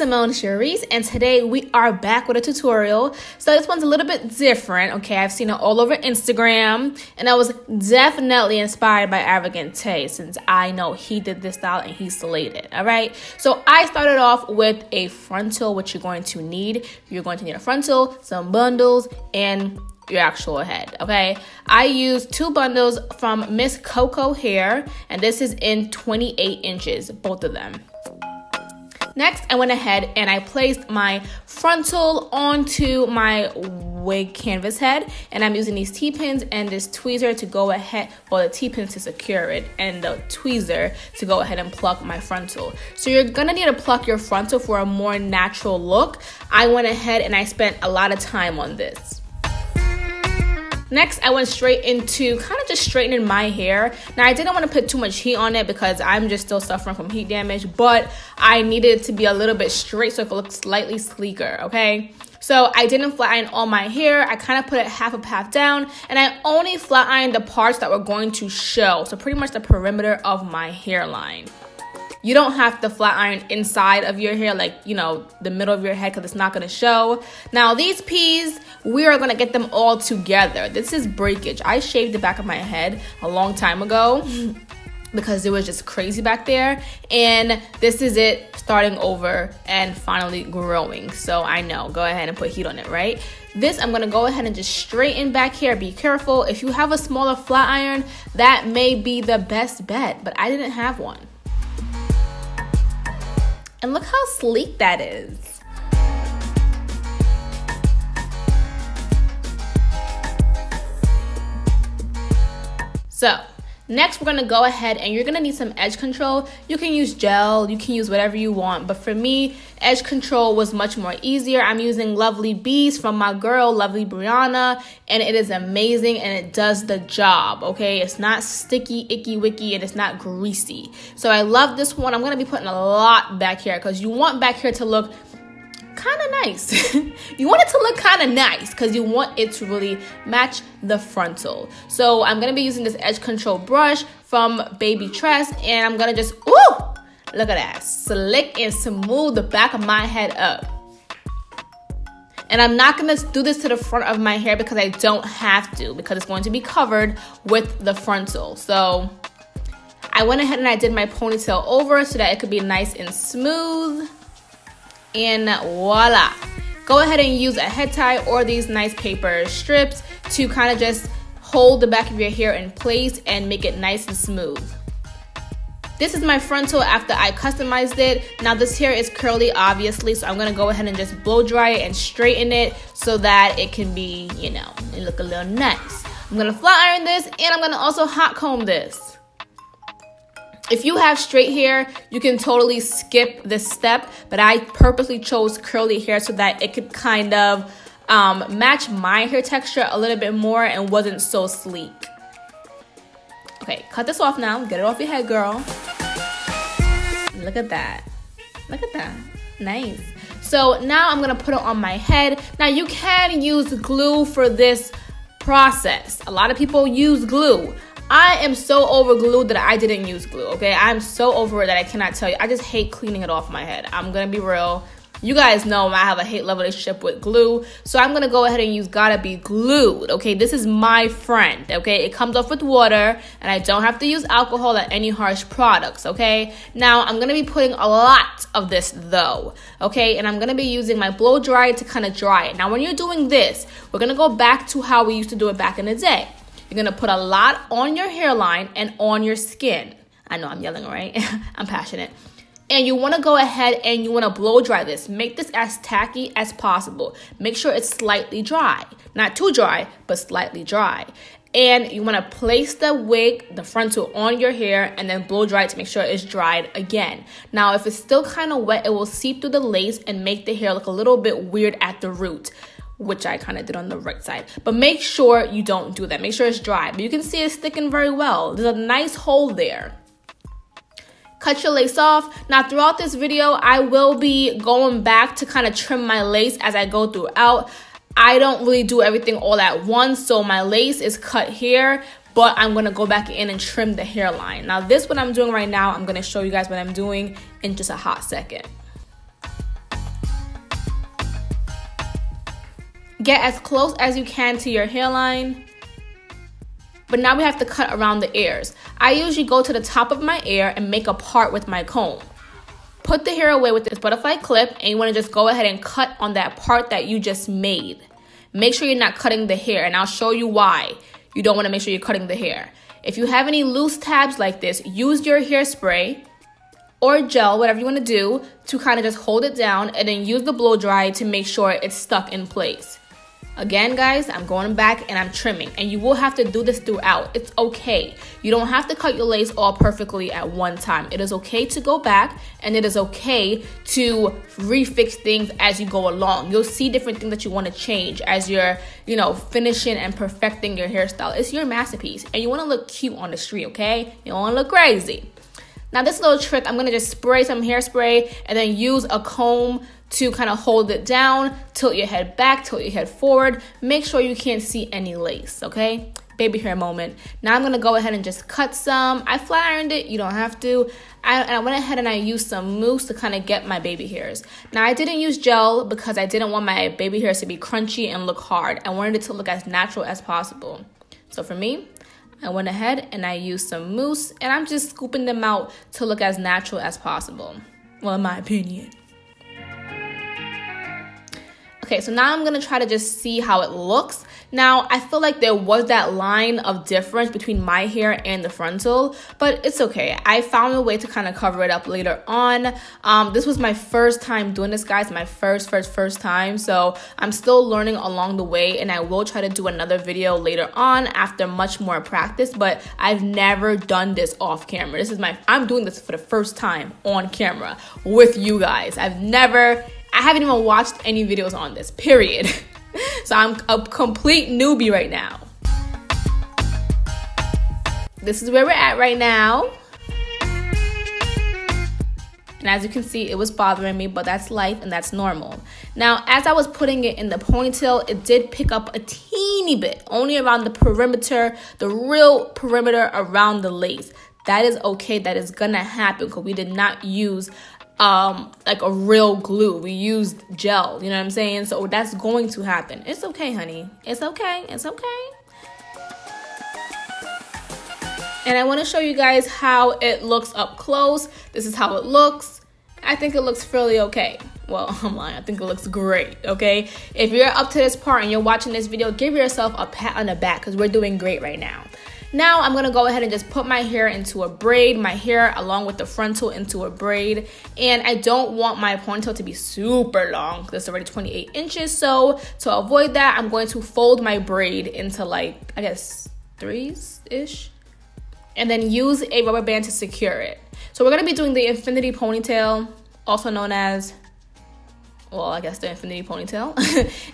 Simone Sharice, and today we are back with a tutorial. So this one's a little bit different, okay? I've seen it all over Instagram, and I was definitely inspired by Arrogant Tay, since I know he did this style and he slayed it, all right? So I started off with a frontal, which you're going to need. You're going to need a frontal, some bundles, and your actual head, okay? I used 2 bundles from Mscoco hair, and this is in 28 inches, both of them. Next, I went ahead and I placed my frontal onto my wig canvas head, and I'm using these T-pins and this tweezer to go ahead, well, the T-pins to secure it and the tweezer to go ahead and pluck my frontal. So you're gonna need to pluck your frontal for a more natural look. I went ahead and I spent a lot of time on this. Next, I went straight into kind of just straightening my hair. Now, I didn't want to put too much heat on it because I'm just still suffering from heat damage, but I needed it to be a little bit straight so it could look slightly sleeker, okay? So I didn't flat iron all my hair. I kind of put it half up, half down, and I only flat ironed the parts that were going to show. So pretty much the perimeter of my hairline. You don't have to flat iron inside of your hair, like, you know, the middle of your head, because it's not going to show. Now, these P's, we are going to get them all together. This is breakage. I shaved the back of my head a long time ago because it was just crazy back there. And this is it starting over and finally growing. So I know, go ahead and put heat on it, right? This, I'm going to go ahead and just straighten back here. Be careful. If you have a smaller flat iron, that may be the best bet, but I didn't have one. And look how sleek that is. So next, we're gonna go ahead and you're gonna need some edge control. You can use gel, you can use whatever you want, but for me, edge control was much more easier. I'm using Lovely Bees from my girl, Lovely Brianna, and it is amazing and it does the job, okay? It's not sticky, icky, wicky, and it's not greasy. So I love this one. I'm gonna be putting a lot back here because you want back here to look kind of nice. You want it to look kind of nice because you want it to really match the frontal. So I'm gonna be using this edge control brush from Baby Tress, and I'm gonna just, ooh, look at that, slick and smooth the back of my head up. And I'm not gonna do this to the front of my hair because I don't have to, because it's going to be covered with the frontal. So I went ahead and I did my ponytail over so that it could be nice and smooth. And voila. Go ahead and use a head tie or these nice paper strips to kind of just hold the back of your hair in place and make it nice and smooth. This is my frontal after I customized it. Now this hair is curly, obviously, so I'm gonna go ahead and just blow dry it and straighten it so that it can be, you know, it look a little nice. I'm gonna flat iron this, and I'm gonna also hot comb this. If you have straight hair, you can totally skip this step, but I purposely chose curly hair so that it could kind of match my hair texture a little bit more and wasn't so sleek. Okay, cut this off now. Get it off your head, girl. Look at that. Look at that. Nice. So now I'm gonna put it on my head. Now you can use glue for this process. A lot of people use glue. I am so over glued that I didn't use glue, okay? I'm so over it that I cannot tell you. I just hate cleaning it off my head. I'm gonna be real. You guys know I have a hate-love relationship with glue, so I'm gonna go ahead and use Gotta Be Glued, okay? This is my friend, okay? It comes off with water, and I don't have to use alcohol or any harsh products, okay? Now, I'm gonna be putting a lot of this, though, okay? And I'm gonna be using my blow dryer to kind of dry it. Now, when you're doing this, we're gonna go back to how we used to do it back in the day. You're gonna put a lot on your hairline and on your skin. I know I'm yelling, right? I'm passionate. And you wanna go ahead and you wanna blow dry this. Make this as tacky as possible. Make sure it's slightly dry. Not too dry, but slightly dry. And you wanna place the wig, the frontal, on your hair and then blow dry it to make sure it's dried again. Now, if it's still kind of wet, it will seep through the lace and make the hair look a little bit weird at the root, which I kind of did on the right side. But make sure you don't do that. Make sure it's dry. But you can see it's sticking very well. There's a nice hole there. Cut your lace off. Now, throughout this video, I will be going back to kind of trim my lace as I go throughout. I don't really do everything all at once, so my lace is cut here, but I'm gonna go back in and trim the hairline. Now, this what I'm doing right now, I'm gonna show you guys what I'm doing in just a hot second. Get as close as you can to your hairline. But now we have to cut around the ears. I usually go to the top of my ear and make a part with my comb. Put the hair away with this butterfly clip, and you want to just go ahead and cut on that part that you just made. Make sure you're not cutting the hair, and I'll show you why you don't want to make sure you're cutting the hair. If you have any loose tabs like this, use your hairspray or gel, whatever you want to do, to kind of just hold it down, and then use the blow dry to make sure it's stuck in place. Again, guys, I'm going back and I'm trimming, and you will have to do this throughout. It's okay. You don't have to cut your lace all perfectly at one time. It is okay to go back, and it is okay to refix things as you go along. You'll see different things that you want to change as you're, finishing and perfecting your hairstyle. It's your masterpiece, and you want to look cute on the street, okay? You don't want to look crazy. Now, this little trick, I'm going to just spray some hairspray and then use a comb to kind of hold it down. Tilt your head back, tilt your head forward. Make sure you can't see any lace, okay? Baby hair moment. Now I'm going to go ahead and just cut some. I flat ironed it. You don't have to. I went ahead and I used some mousse to kind of get my baby hairs. Now, I didn't use gel because I didn't want my baby hairs to be crunchy and look hard. I wanted it to look as natural as possible. So for me, I went ahead and I used some mousse, and I'm just scooping them out to look as natural as possible. Well, in my opinion. Okay, so now I'm going to try to just see how it looks. Now, I feel like there was that line of difference between my hair and the frontal, but it's okay. I found a way to kind of cover it up later on. This was my first time doing this, guys, my first time. So I'm still learning along the way, and I will try to do another video later on after much more practice, but I've never done this off camera. I'm doing this for the first time on camera with you guys. I haven't even watched any videos on this, period. So I'm a complete newbie right now. This is where we're at right now. And as you can see, it was bothering me, but that's life and that's normal. Now, as I was putting it in the ponytail, it did pick up a teeny bit, only around the perimeter, the real perimeter around the lace. That is okay. That is gonna happen because we did not use like a real glue. We used gel, you know what I'm saying? So that's going to happen. It's okay, honey. It's okay. It's okay. And I want to show you guys how it looks up close. This is how it looks. I think it looks fairly okay. Well, I'm lying. I think it looks great, okay? If you're up to this part and you're watching this video, give yourself a pat on the back because we're doing great right now. Now I'm going to go ahead and just put my hair into a braid, my hair along with the frontal into a braid. And I don't want my ponytail to be super long because it's already 28 inches. So to avoid that, I'm going to fold my braid into like, I guess, threes-ish. And then use a rubber band to secure it. So we're going to be doing the infinity ponytail, also known as, well, I guess the infinity ponytail.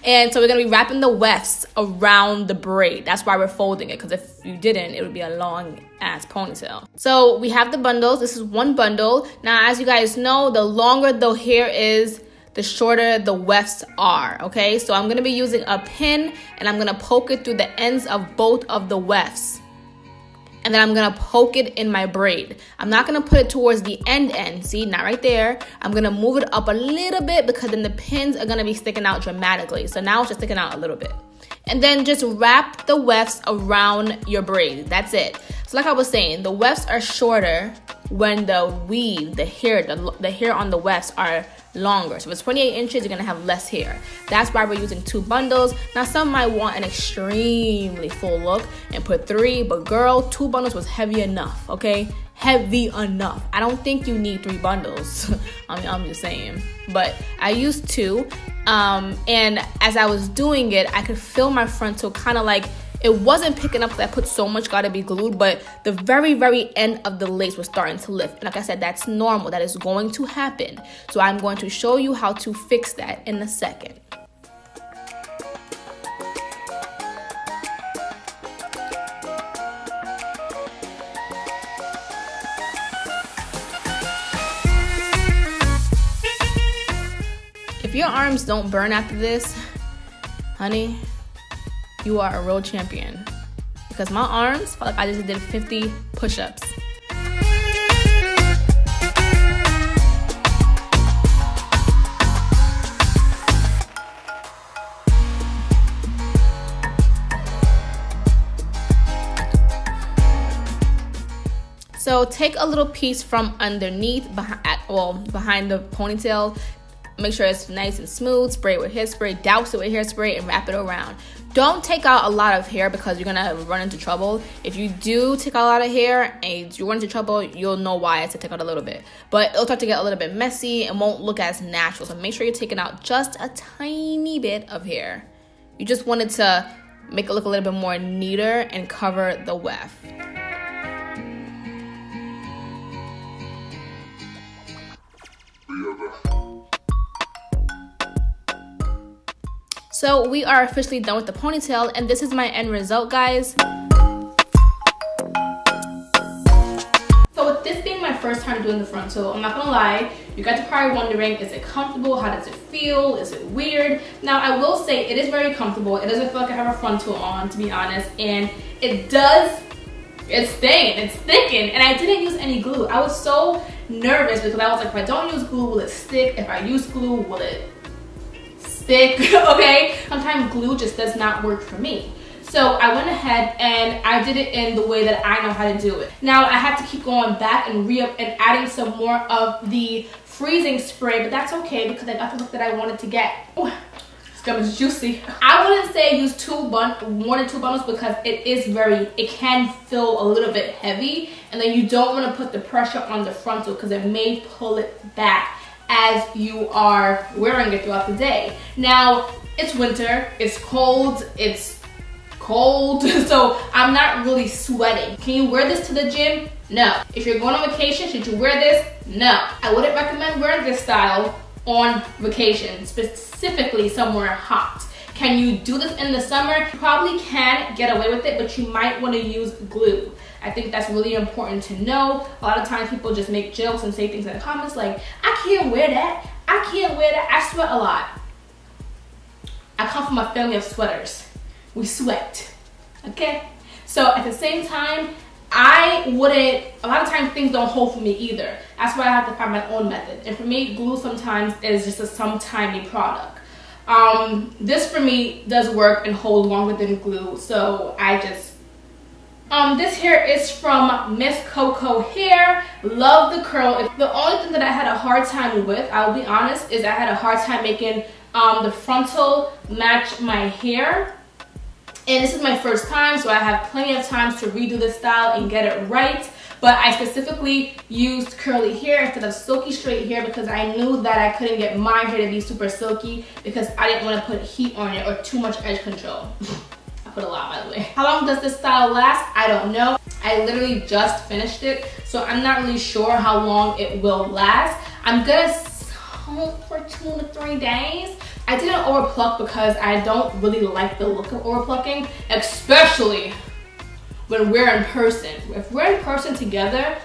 And so we're going to be wrapping the wefts around the braid. That's why we're folding it, because if you didn't, it would be a long ass ponytail. So we have the bundles. This is one bundle. Now, as you guys know, the longer the hair is, the shorter the wefts are, okay? So I'm going to be using a pin, and I'm going to poke it through the ends of both of the wefts. And then I'm going to poke it in my braid. I'm not going to put it towards the end. See, not right there. I'm going to move it up a little bit because then the pins are going to be sticking out dramatically. So now it's just sticking out a little bit. And then just wrap the wefts around your braid. That's it. So like I was saying, the wefts are shorter when the weave, the hair on the wefts are longer. So if it's 28 inches, you're going to have less hair. That's why we're using two bundles. Now, some might want an extremely full look and put 3, but girl, 2 bundles was heavy enough, okay? Heavy enough. I don't think you need 3 bundles. I mean, I'm just saying. But I used 2. And as I was doing it, I could feel my frontal kind of like, it wasn't picking up because I put so much gotta be glued, but the very, very end of the lace was starting to lift. And like I said, that's normal. That is going to happen. So I'm going to show you how to fix that in a second. If your arms don't burn after this, honey, you are a real champion. Because my arms felt like I just did 50 push-ups. So take a little piece from underneath, behind the ponytail. Make sure it's nice and smooth. Spray it with hairspray, douse it with hairspray, and wrap it around. Don't take out a lot of hair because you're gonna run into trouble. If you do take out a lot of hair and you run into trouble, you'll know why I said take out a little bit. But it'll start to get a little bit messy and won't look as natural. So make sure you're taking out just a tiny bit of hair. You just want it to make it look a little bit more neater and cover the weft. So we are officially done with the ponytail, and this is my end result, guys. So with this being my first time doing the frontal, I'm not gonna lie, you guys are probably wondering, is it comfortable? How does it feel? Is it weird? Now I will say it is very comfortable. It doesn't feel like I have a frontal on, to be honest, and it's staying, it's sticking, and I didn't use any glue. I was so nervous because I was like, if I don't use glue, will it stick? If I use glue, will it stick? Okay, sometimes glue just does not work for me. So I went ahead and I did it in the way that I know how to do it. Now I have to keep going back and and adding some more of the freezing spray, but that's okay because I got the look that I wanted to get. Ooh, this gum is juicy. I wouldn't say use more than two bundles because it can feel a little bit heavy, and then you don't want to put the pressure on the frontal because it may pull it back as you are wearing it throughout the day. Now it's winter, it's cold, so I'm not really sweating. Can you wear this to the gym? No. If you're going on vacation, should you wear this? No. I wouldn't recommend wearing this style on vacation, specifically somewhere hot. Can you do this in the summer? You probably can get away with it, but you might want to use glue. I think that's really important to know. A lot of times people just make jokes and say things in the comments like, I can't wear that, I can't wear that. I sweat a lot. I come from a family of sweaters. We sweat, okay? So at the same time, a lot of times things don't hold for me either. That's why I have to find my own method. And for me, glue sometimes is just some tiny product. This for me does work and hold longer than glue, so I just this hair is from Mscoco hair. Love the curl. The only thing that I had a hard time with, I'll be honest, is I had a hard time making the frontal match my hair. And this is my first time, so I have plenty of times to redo the style and get it right. But I specifically used curly hair instead of silky straight hair because I knew that I couldn't get my hair to be super silky because I didn't want to put heat on it or too much edge control. I put a lot, by the way. How long does this style last? I don't know. I literally just finished it, so I'm not really sure how long it will last. I'm gonna hope for 2 to 3 days. I didn't overpluck because I don't really like the look of overplucking, especially when we're in person. If we're in person together,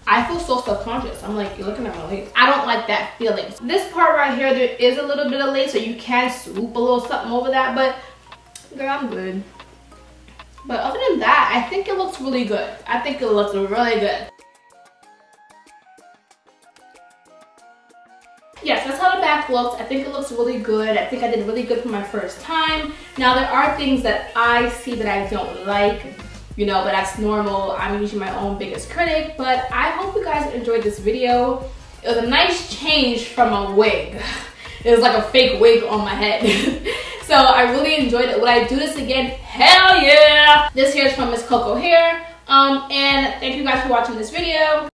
I feel so self-conscious. I'm like, you're looking at my lace. I don't like that feeling. This part right here, there is a little bit of lace, so you can swoop a little something over that, but girl, I'm good. But other than that, I think it looks really good. I think it looks really good. Yes, that's how the back looks. I think it looks really good. I think I did really good for my first time. Now, there are things that I see that I don't like, you know, but that's normal. I'm usually my own biggest critic, but I hope you guys enjoyed this video. It was a nice change from a wig. It was like a fake wig on my head. So I really enjoyed it. Would I do this again? Hell yeah! This hair is from Mscoco hair. And thank you guys for watching this video.